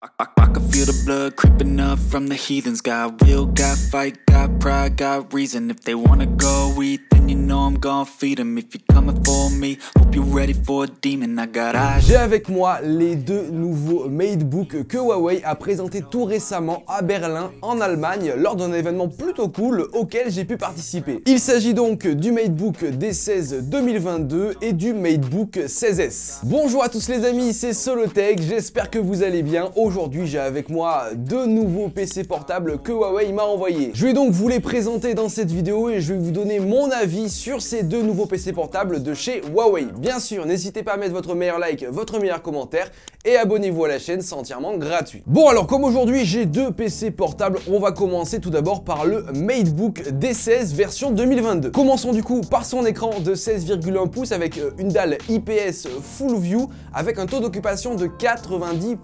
I can feel the blood creeping up from the heathens. Got will, got fight, got pride, got reason. If they wanna go eat, then you know I'm gonna feed them. If you're coming for me, hope you're ready for a demon. I got eyes. J'ai avec moi les deux nouveaux MateBook que Huawei a présenté tout récemment à Berlin, en Allemagne, lors d'un événement plutôt cool auquel j'ai pu participer. Il s'agit donc du MateBook D16 2022 et du MateBook 16S. Bonjour à tous les amis, c'est Solotech, j'espère que vous allez bien. Aujourd'hui, j'ai avec moi deux nouveaux PC portables que Huawei m'a envoyés. Je vais donc vous les présenter dans cette vidéo et je vais vous donner mon avis sur ces deux nouveaux PC portables de chez Huawei. Bien sûr, n'hésitez pas à mettre votre meilleur like, votre meilleur commentaire et abonnez-vous à la chaîne, c'est entièrement gratuit. Bon alors, comme aujourd'hui j'ai deux PC portables, on va commencer tout d'abord par le MateBook D16 version 2022. Commençons du coup par son écran de 16,1 pouces avec une dalle IPS Full View avec un taux d'occupation de 90%.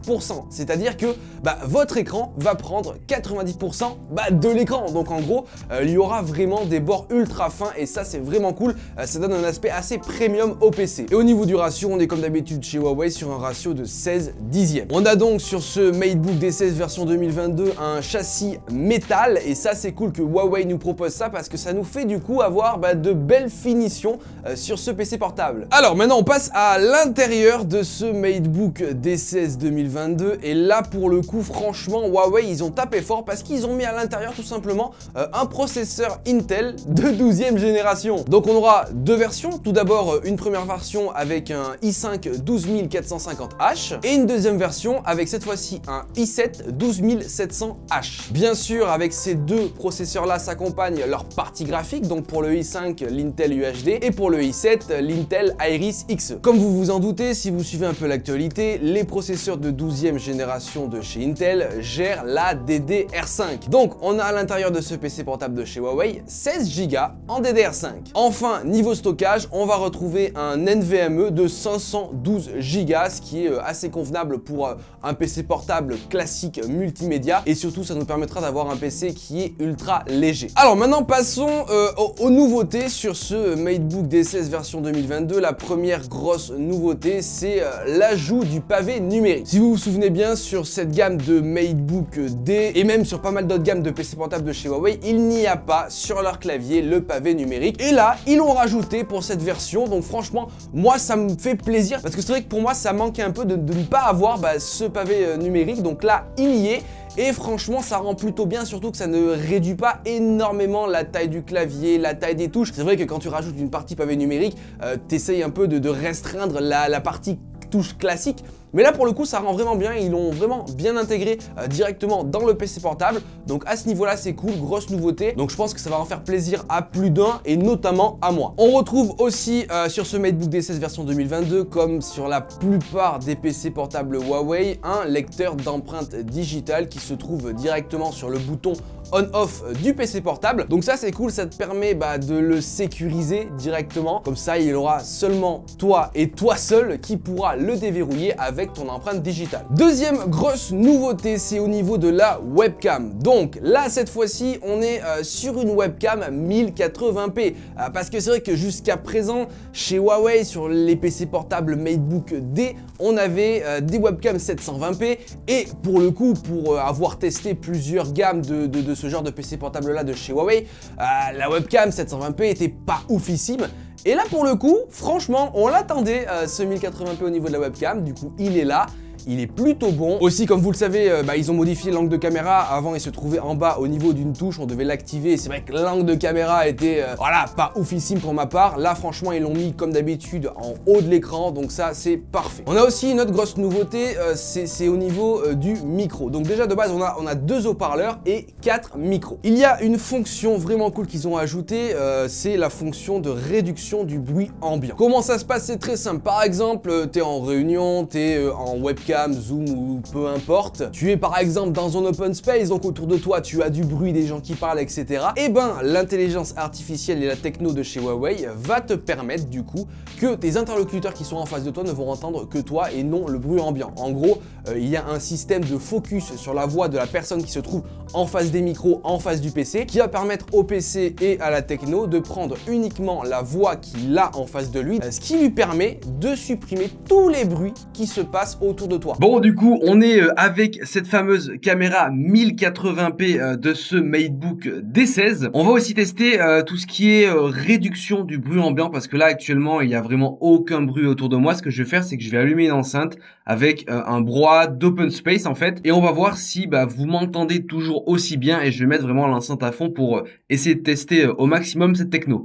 C'est-à-dire que votre écran va prendre 90% de l'écran. Donc en gros, il y aura vraiment des bords ultra fins et ça c'est vraiment cool. Ça donne un aspect assez premium au PC. Et au niveau du ratio, on est comme d'habitude chez Huawei sur un ratio de 16 dixièmes. On a donc sur ce MateBook D16 version 2022 un châssis métal et ça c'est cool que Huawei nous propose ça parce que ça nous fait du coup avoir de belles finitions sur ce PC portable. Alors maintenant on passe à l'intérieur de ce MateBook D16 2022 et là pour le coup franchement Huawei ils ont tapé fort parce qu'ils ont mis à l'intérieur tout simplement un processeur Intel de 12e génération. Donc on aura deux versions, tout d'abord une première version avec un i5 12450H et une deuxième version avec cette fois-ci un i7 12700H. Bien sûr avec ces deux processeurs là s'accompagnent leur partie graphique, donc pour le i5 l'Intel UHD et pour le i7 l'Intel Iris Xe. Comme vous vous en doutez, si vous suivez un peu l'actualité, les processeurs de 12e génération de chez Intel gèrent la DDR5. Donc on a à l'intérieur de ce PC portable de chez Huawei 16 Go en DDR5. Enfin niveau stockage, on va retrouver un NVMe de 512 Go, ce qui est assez convenable pour un PC portable classique multimédia et surtout ça nous permettra d'avoir un PC qui est ultra léger. Alors maintenant passons aux nouveautés sur ce MateBook D16 version 2022. La première grosse nouveauté c'est l'ajout du pavé numérique. Si vous vous souvenez bien, sur cette gamme de MateBook D et même sur pas mal d'autres gammes de PC portables de chez Huawei, il n'y a pas sur leur clavier le pavé numérique et là ils l'ont rajouté pour cette version. Donc franchement moi ça me fait plaisir parce que c'est vrai que pour moi ça manquait un peu de ne pas avoir ce pavé numérique. Donc là il y est. Et franchement ça rend plutôt bien, surtout que ça ne réduit pas énormément la taille du clavier, la taille des touches. C'est vrai que quand tu rajoutes une partie pavé numérique, t'essayes un peu de restreindre la partie touche classique. Mais là pour le coup ça rend vraiment bien, ils l'ont vraiment bien intégré directement dans le PC portable. Donc à ce niveau là c'est cool, grosse nouveauté. Donc je pense que ça va en faire plaisir à plus d'un et notamment à moi. On retrouve aussi sur ce MateBook D16 version 2022, comme sur la plupart des PC portables Huawei, un lecteur d'empreintes digitales qui se trouve directement sur le bouton on-off du PC portable. Donc ça c'est cool, ça te permet de le sécuriser directement. Comme ça il aura seulement toi et toi seul qui pourra le déverrouiller avec ton empreinte digitale. Deuxième grosse nouveauté, c'est au niveau de la webcam. Donc là cette fois-ci on est sur une webcam 1080p parce que c'est vrai que jusqu'à présent chez Huawei sur les PC portables MateBook D on avait des webcams 720p et pour le coup pour avoir testé plusieurs gammes de ce genre de PC portable là de chez Huawei, la webcam 720p était pas oufissime. Et là pour le coup, franchement, on l'attendait ce 1080p au niveau de la webcam, du coup il est là. Il est plutôt bon. Aussi, comme vous le savez, ils ont modifié l'angle de caméra. Avant, il se trouvait en bas au niveau d'une touche. On devait l'activer. C'est vrai que l'angle de caméra était, voilà, pas oufissime pour ma part. Là, franchement, ils l'ont mis comme d'habitude en haut de l'écran. Donc ça, c'est parfait. On a aussi une autre grosse nouveauté. C'est au niveau du micro. Donc déjà, de base, on a deux haut-parleurs et 4 micros. Il y a une fonction vraiment cool qu'ils ont ajoutée. C'est la fonction de réduction du bruit ambiant. Comment ça se passe? C'est très simple. Par exemple, tu es en réunion, tu es en webcam, Zoom ou peu importe. Tu es par exemple dans un open space, donc autour de toi tu as du bruit, des gens qui parlent, etc. Et l'intelligence artificielle et la techno de chez Huawei va te permettre du coup que tes interlocuteurs qui sont en face de toi ne vont entendre que toi et non le bruit ambiant. En gros, il y a un système de focus sur la voix de la personne qui se trouve en face des micros, en face du PC, qui va permettre au PC et à la techno de prendre uniquement la voix qu'il a en face de lui, ce qui lui permet de supprimer tous les bruits qui se passent autour de toi. Bon, du coup, on est avec cette fameuse caméra 1080p de ce MateBook D16. On va aussi tester tout ce qui est réduction du bruit ambiant, parce que là, actuellement, il n'y a vraiment aucun bruit autour de moi. Ce que je vais faire, c'est que je vais allumer une enceinte avec un brouhaha d'open space, en fait, et on va voir si vous m'entendez toujours aussi bien, et je vais mettre vraiment l'enceinte à fond pour essayer de tester au maximum cette techno.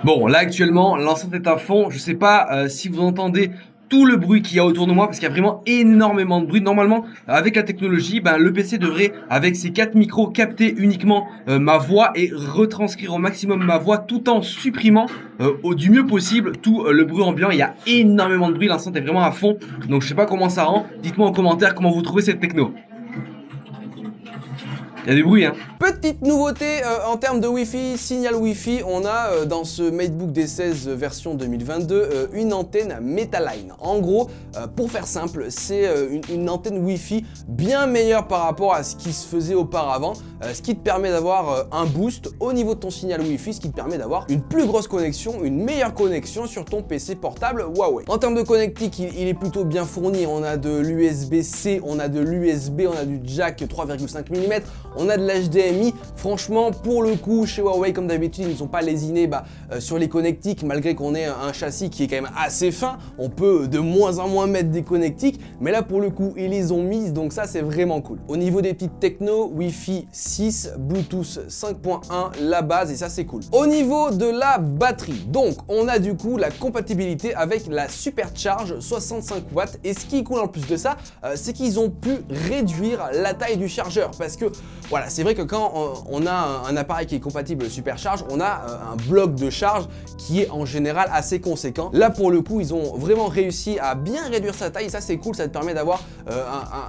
Bon, là, actuellement, l'enceinte est à fond. Je sais pas si vous entendez tout le bruit qu'il y a autour de moi, parce qu'il y a vraiment énormément de bruit. Normalement, avec la technologie, le PC devrait, avec ses 4 micros, capter uniquement ma voix et retranscrire au maximum ma voix, tout en supprimant du mieux possible tout le bruit ambiant. Il y a énormément de bruit, l'enceinte est vraiment à fond, donc je sais pas comment ça rend. Dites-moi en commentaire comment vous trouvez cette techno. Il y a du bruit, hein. Petite nouveauté en termes de Wi-Fi, signal Wi-Fi, on a dans ce MateBook D16 version 2022 une antenne Metaline. En gros, pour faire simple, c'est une antenne Wi-Fi bien meilleure par rapport à ce qui se faisait auparavant, ce qui te permet d'avoir un boost au niveau de ton signal Wi-Fi, ce qui te permet d'avoir une plus grosse connexion, une meilleure connexion sur ton PC portable Huawei. En termes de connectique, il est plutôt bien fourni. On a de l'USB-C, on a de l'USB, on a du jack 3,5 mm, on a de l'HDMI. Franchement, pour le coup, chez Huawei, comme d'habitude, ils ne sont pas lésinés sur les connectiques, malgré qu'on ait un châssis qui est quand même assez fin. On peut de moins en moins mettre des connectiques, mais là, pour le coup, ils les ont mises, donc ça, c'est vraiment cool. Au niveau des petites techno, Wi-Fi 6, Bluetooth 5.1, la base, et ça, c'est cool. Au niveau de la batterie, donc, on a du coup la compatibilité avec la Supercharge 65 watts, et ce qui est cool en plus de ça, c'est qu'ils ont pu réduire la taille du chargeur, parce que voilà, c'est vrai que quand on a un appareil qui est compatible Supercharge, on a un bloc de charge qui est en général assez conséquent. Là, pour le coup, ils ont vraiment réussi à bien réduire sa taille, et ça, c'est cool, ça te permet d'avoir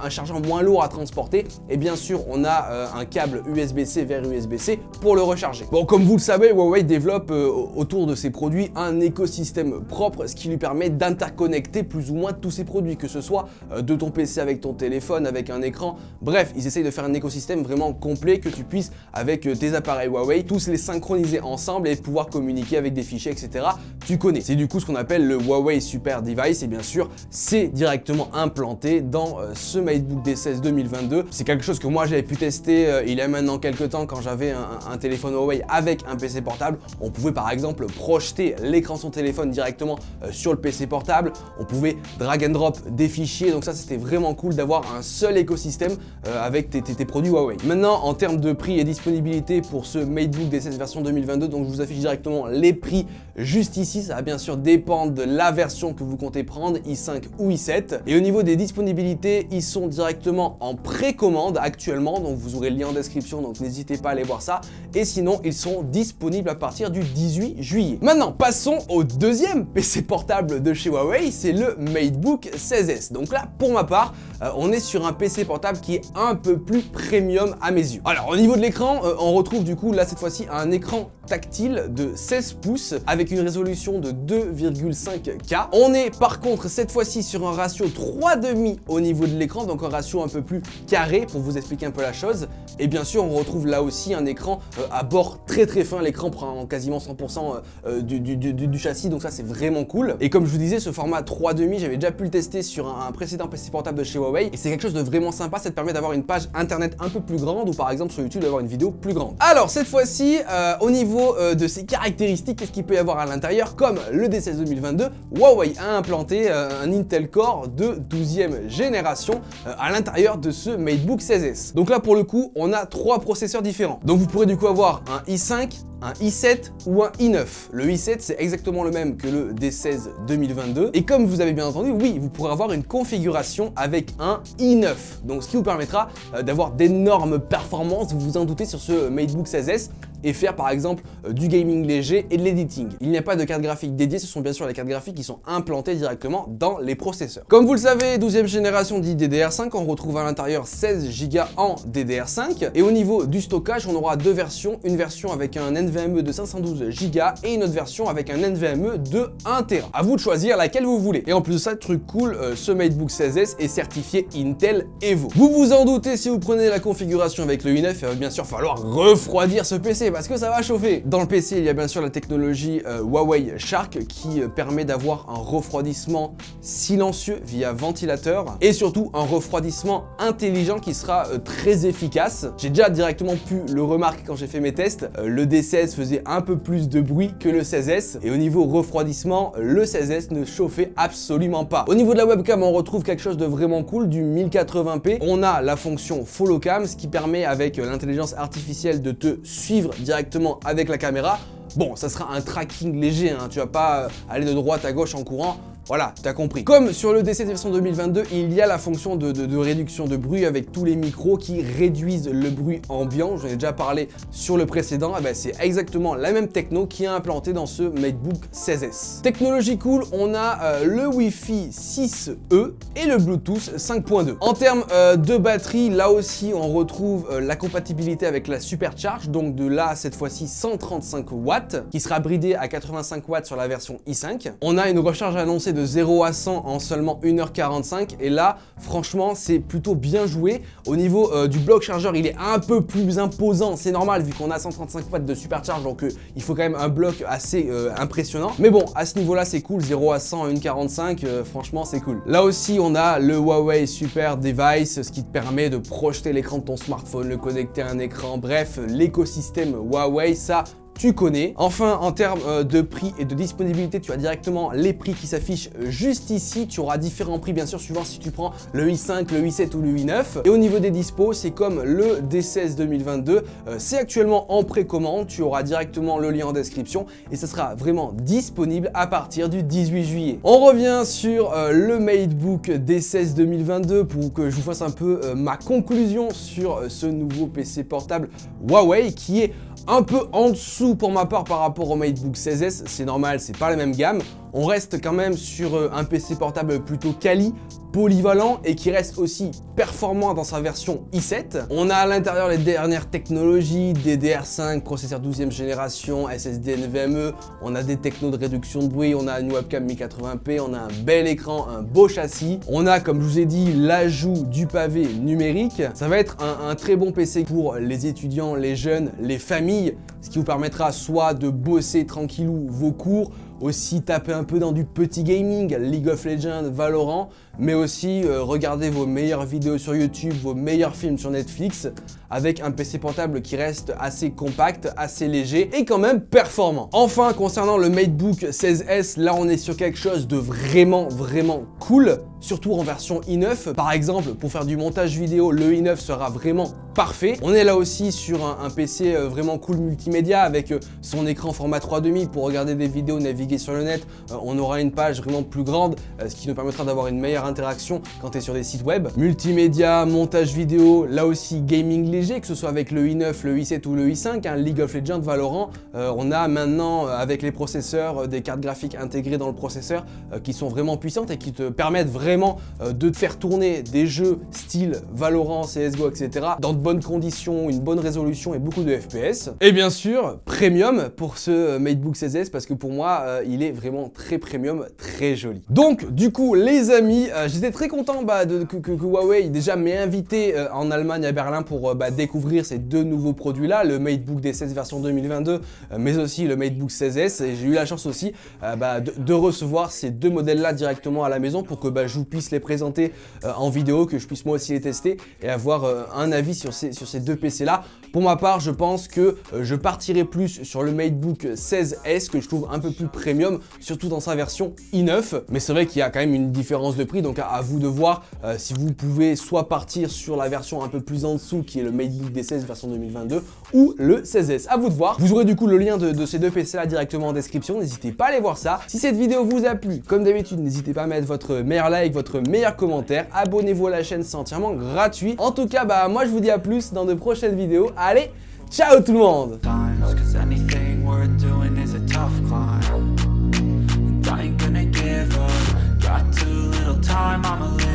un chargeur moins lourd à transporter, et bien sûr, on a un câble USB-C vers USB-C pour le recharger. Bon, comme vous le savez, Huawei développe autour de ses produits un écosystème propre, ce qui lui permet d'interconnecter plus ou moins tous ses produits, que ce soit de ton PC avec ton téléphone, avec un écran, bref, ils essayent de faire un écosystème vraiment complet, que tu puisses, avec tes appareils Huawei, tous les synchroniser ensemble et pouvoir communiquer avec des fichiers, etc. Tu connais. C'est du coup ce qu'on appelle le Huawei Super Device, et bien sûr, c'est directement implanté dans ce MateBook D16 2022. C'est quelque chose que moi j'avais pu tester il y a maintenant quelques temps quand j'avais un téléphone Huawei avec un PC portable. On pouvait par exemple projeter l'écran de son téléphone directement sur le PC portable. On pouvait drag and drop des fichiers, donc ça c'était vraiment cool d'avoir un seul écosystème avec tes produits Huawei. Maintenant, en termes de prix et disponibilité pour ce MateBook D16 version 2022, donc je vous affiche directement les prix juste ici. Ça va bien sûr dépendre de la version que vous comptez prendre, i5 ou i7. Et au niveau des disponibilités, ils sont directement en précommande actuellement, donc vous aurez le lien en description, donc n'hésitez pas à aller voir ça. Et sinon, ils sont disponibles à partir du 18 juillet. Maintenant, passons au deuxième PC portable de chez Huawei, c'est le MateBook 16S. Donc là, pour ma part, on est sur un PC portable qui est un peu plus premium à mes yeux. Alors, au niveau de l'écran, on retrouve du coup là cette fois-ci un écran tactile de 16 pouces avec une résolution de 2,5K. On est par contre cette fois-ci sur un ratio 3,5 au niveau de l'écran, donc un ratio un peu plus carré pour vous expliquer un peu la chose. Et bien sûr, on retrouve là aussi un écran à bord très fin. L'écran prend quasiment 100% du châssis, donc ça c'est vraiment cool. Et comme je vous disais, ce format 3,5, j'avais déjà pu le tester sur un précédent PC portable de chez Huawei, et c'est quelque chose de vraiment sympa. Ça te permet d'avoir une page internet un peu plus grande, ou par exemple sur YouTube d'avoir une vidéo plus grande. Alors cette fois-ci, au niveau de ses caractéristiques, qu'est-ce qu'il peut y avoir à l'intérieur? Comme le D16 2022, Huawei a implanté un Intel Core de 12e génération à l'intérieur de ce MateBook 16S. Donc là pour le coup, on a 3 processeurs différents. Donc vous pourrez du coup avoir un i5, un i7 ou un i9. Le i7 c'est exactement le même que le D16 2022, et comme vous avez bien entendu, oui, vous pourrez avoir une configuration avec un i9, donc ce qui vous permettra d'avoir d'énormes performances, vous vous en doutez, sur ce MateBook 16S, et faire par exemple du gaming léger et de l'editing. Il n'y a pas de carte graphique dédiée, ce sont bien sûr les cartes graphiques qui sont implantées directement dans les processeurs. Comme vous le savez, 12e génération dit DDR5, on retrouve à l'intérieur 16 Go en DDR5, et au niveau du stockage, on aura deux versions, une version avec un NVMe de 512 Go et une autre version avec un NVMe de 1 Tera. À vous de choisir laquelle vous voulez. Et en plus de ça, truc cool, ce MateBook 16S est certifié Intel Evo. Vous vous en doutez, si vous prenez la configuration avec le i9, il va bien sûr falloir refroidir ce PC, parce que ça va chauffer. Dans le PC, il y a bien sûr la technologie Huawei Shark qui permet d'avoir un refroidissement silencieux via ventilateur et surtout un refroidissement intelligent qui sera très efficace. J'ai déjà directement pu le remarquer quand j'ai fait mes tests. Le D16 faisait un peu plus de bruit que le 16S et au niveau refroidissement, le 16S ne chauffait absolument pas. Au niveau de la webcam, on retrouve quelque chose de vraiment cool, du 1080p. On a la fonction Follow Cam, ce qui permet avec l'intelligence artificielle de te suivre directement avec la caméra. Bon, ça sera un tracking léger, hein. Tu vas pas aller de droite à gauche en courant. Voilà, t'as compris. Comme sur le D7 version 2022, il y a la fonction de réduction de bruit avec tous les micros qui réduisent le bruit ambiant. J'en ai déjà parlé sur le précédent. Eh ben, c'est exactement la même techno qui est implantée dans ce MateBook 16S. Technologie cool, on a le Wi-Fi 6E et le Bluetooth 5.2. En termes de batterie, là aussi, on retrouve la compatibilité avec la Supercharge. Donc de là, cette fois-ci, 135 watts qui sera bridé à 85 watts sur la version i5. On a une recharge annoncée de 0 à 100 en seulement 1h45 et là franchement c'est plutôt bien joué. Au niveau du bloc chargeur, il est un peu plus imposant, c'est normal vu qu'on a 135 watts de supercharge, donc il faut quand même un bloc assez impressionnant, mais bon, à ce niveau là c'est cool. 0 à 100 en 1h45, franchement c'est cool. Là aussi on a le Huawei Super Device, ce qui te permet de projeter l'écran de ton smartphone, le connecter à un écran, bref l'écosystème Huawei, ça tu connais. Enfin, en termes de prix et de disponibilité, tu as directement les prix qui s'affichent juste ici. Tu auras différents prix, bien sûr, suivant si tu prends le i5, le i7 ou le i9. Et au niveau des dispos, c'est comme le D16 2022. C'est actuellement en précommande. Tu auras directement le lien en description et ça sera vraiment disponible à partir du 18 juillet. On revient sur le MateBook D16 2022 pour que je vous fasse un peu ma conclusion sur ce nouveau PC portable Huawei qui est un peu en dessous pour ma part par rapport au MateBook 16S, c'est normal, c'est pas la même gamme. On reste quand même sur un PC portable plutôt quali, polyvalent et qui reste aussi performant dans sa version i7. On a à l'intérieur les dernières technologies, DDR5, processeur 12e génération, SSD NVMe, on a des technos de réduction de bruit, on a une webcam 1080p, on a un bel écran, un beau châssis. On a, comme je vous ai dit, l'ajout du pavé numérique. Ça va être un très bon PC pour les étudiants, les jeunes, les familles, ce qui vous permettra soit de bosser tranquillou vos cours, aussi taper un peu dans du petit gaming, League of Legends, Valorant, mais aussi regarder vos meilleures vidéos sur YouTube, vos meilleurs films sur Netflix, avec un PC portable qui reste assez compact, assez léger et quand même performant. Enfin, concernant le MateBook 16S, là on est sur quelque chose de vraiment cool, surtout en version i9. Par exemple, pour faire du montage vidéo, le i9 sera vraiment parfait. On est là aussi sur un PC vraiment cool multimédia avec son écran format 3.5 pour regarder des vidéos, naviguer sur le net. On aura une page vraiment plus grande, ce qui nous permettra d'avoir une meilleure interaction quand tu es sur des sites web. Multimédia, montage vidéo, là aussi gaming léger, que ce soit avec le i9, le i7 ou le i5, hein, League of Legends, Valorant. On a maintenant avec les processeurs des cartes graphiques intégrées dans le processeur qui sont vraiment puissantes et qui te permettent vraiment de te faire tourner des jeux style Valorant, CSGO, etc. dans de bonnes conditions, une bonne résolution et beaucoup de FPS. Et bien sûr, premium pour ce MateBook 16S parce que pour moi, il est vraiment très premium, très joli. Donc du coup, les amis, j'étais très content que Huawei déjà m'ait invité en Allemagne à Berlin pour découvrir ces deux nouveaux produits là, le MateBook D16 version 2022 mais aussi le MateBook 16S, et j'ai eu la chance aussi de recevoir ces deux modèles là directement à la maison pour que je vous puisse les présenter en vidéo, que je puisse moi aussi les tester et avoir un avis sur ces deux PC là. Pour ma part, je pense que je partirai plus sur le MateBook 16S que je trouve un peu plus premium, surtout dans sa version i9, mais c'est vrai qu'il y a quand même une différence de prix, donc à vous de voir si vous pouvez soit partir sur la version un peu plus en dessous qui est le MateBook D16 version 2022 ou le 16S, à vous de voir. Vous aurez du coup le lien de ces deux PC là directement en description, n'hésitez pas à aller voir ça. Si cette vidéo vous a plu, comme d'habitude, n'hésitez pas à mettre votre meilleur like, votre meilleur commentaire, abonnez-vous à la chaîne, c'est entièrement gratuit. En tout cas, moi je vous dis à plus dans de prochaines vidéos. Allez, ciao tout le monde! Time, I'ma live